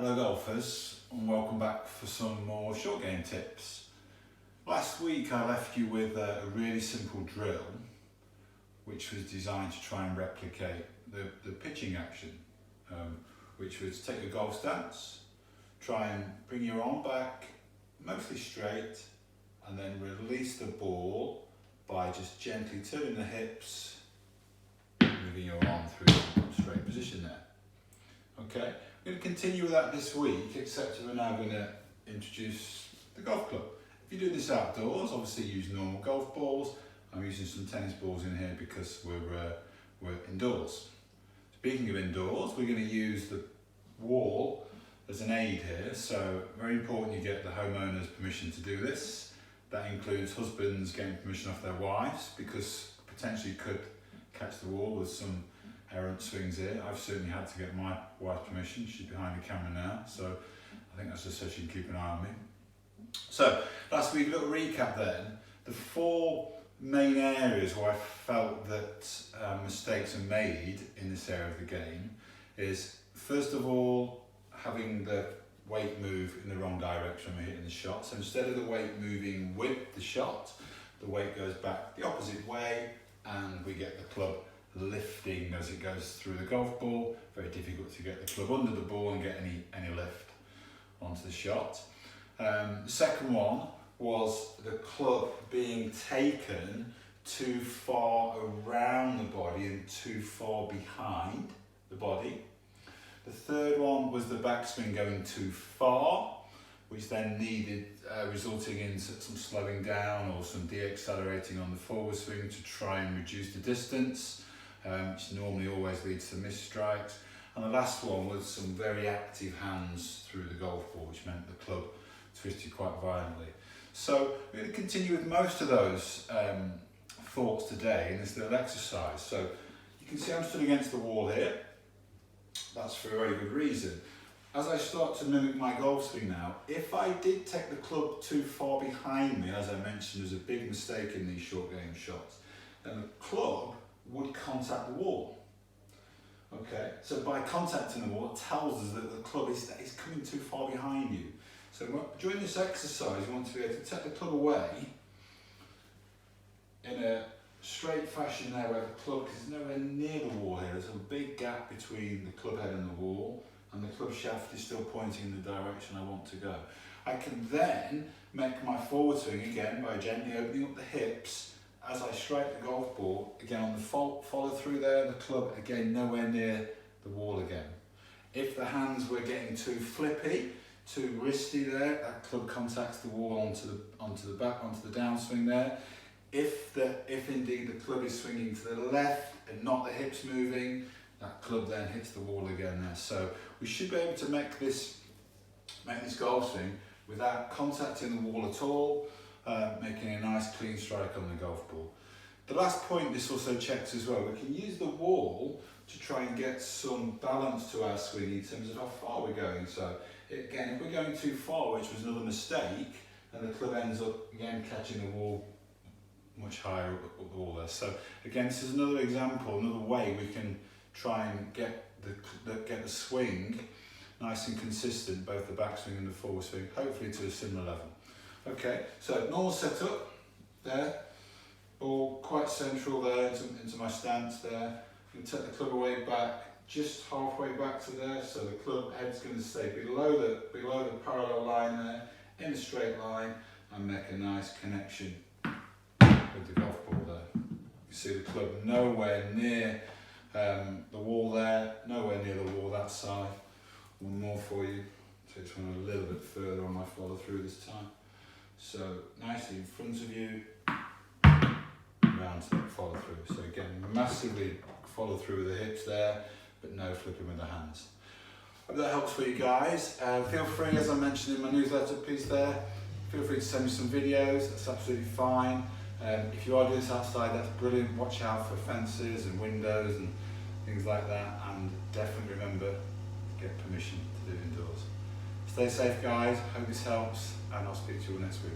Hello golfers, and welcome back for some more short game tips. Last week I left you with a really simple drill which was designed to try and replicate the pitching action, which was take a golf stance, try and bring your arm back mostly straight, and then release the ball by just gently turning the hips, moving your arm through the straight position there. Okay, we're going to continue with that this week, except we're now going to introduce the golf club. If you do this outdoors, obviously use normal golf balls. I'm using some tennis balls in here because we're indoors. Speaking of indoors, we're going to use the wall as an aid here, so very important you get the homeowner's permission to do this. That includes husbands getting permission off their wives, because potentially could catch the wall with some errant swings here. I've certainly had to get my wife's permission. She's behind the camera now, so I think that's just so she can keep an eye on me. So last week, a little recap then. The four main areas where I felt that mistakes are made in this area of the game is, first of all, having the weight move in the wrong direction when we're hitting the shot. So instead of the weight moving with the shot, the weight goes back the opposite way and we get the club lifting as it goes through the golf ball. Very difficult to get the club under the ball and get any lift onto the shot. The second one was the club being taken too far around the body and too far behind the body. The third one was the backswing going too far, which then needed resulting in some slowing down or some de-accelerating on the forward swing to try and reduce the distance, which normally always leads to missed strikes. And the last one was some very active hands through the golf ball, which meant the club twisted quite violently. So we're going to continue with most of those thoughts today in this little exercise. So you can see I'm stood against the wall here. That's for a very good reason. As I start to mimic my golf swing now, if I did take the club too far behind me, as I mentioned, there's a big mistake in these short game shots, then the club would contact the wall. Okay, so by contacting the wall, it tells us that the club is coming too far behind you. So during this exercise, you want to be able to take the club away in a straight fashion there where the club is nowhere near the wall here. There's a big gap between the club head and the wall, and the club shaft is still pointing in the direction I want to go. I can then make my forward swing again by gently opening up the hips as I strike the golf ball, again on the follow through there, the club again nowhere near the wall again. If the hands were getting too flippy, too wristy there, that club contacts the wall onto the downswing there. If indeed the club is swinging to the left and not the hips moving, that club then hits the wall again there. So we should be able to make this golf swing without contacting the wall at all, making a nice clean strike on the golf ball. The last point this also checks as well, we can use the wall to try and get some balance to our swing in terms of how far we're going. So again, if we're going too far, which was another mistake, then the club ends up again catching the wall much higher up the wall there. So again, this is another example, another way we can try and get the swing nice and consistent, both the backswing and the forward swing, hopefully to a similar level. Okay, so normal setup there, ball quite central there into my stance there. I'm going to take the club away back, just halfway back to there, so the club head's going to stay below the parallel line there, in a straight line, and make a nice connection with the golf ball there. You see the club nowhere near the wall there, nowhere near the wall that side. One more for you. Take this one a little bit further on my follow through this time. So nicely in front of you, round to that follow through. So again, massively follow through with the hips there, but no flipping with the hands. Hope that helps for you guys. Feel free, as I mentioned in my newsletter piece there, feel free to send me some videos. That's absolutely fine. If you are doing this outside, that's brilliant. Watch out for fences and windows and things like that, and definitely remember, get permission to do it indoors. Stay safe guys, hope this helps, and I'll speak to you all next week.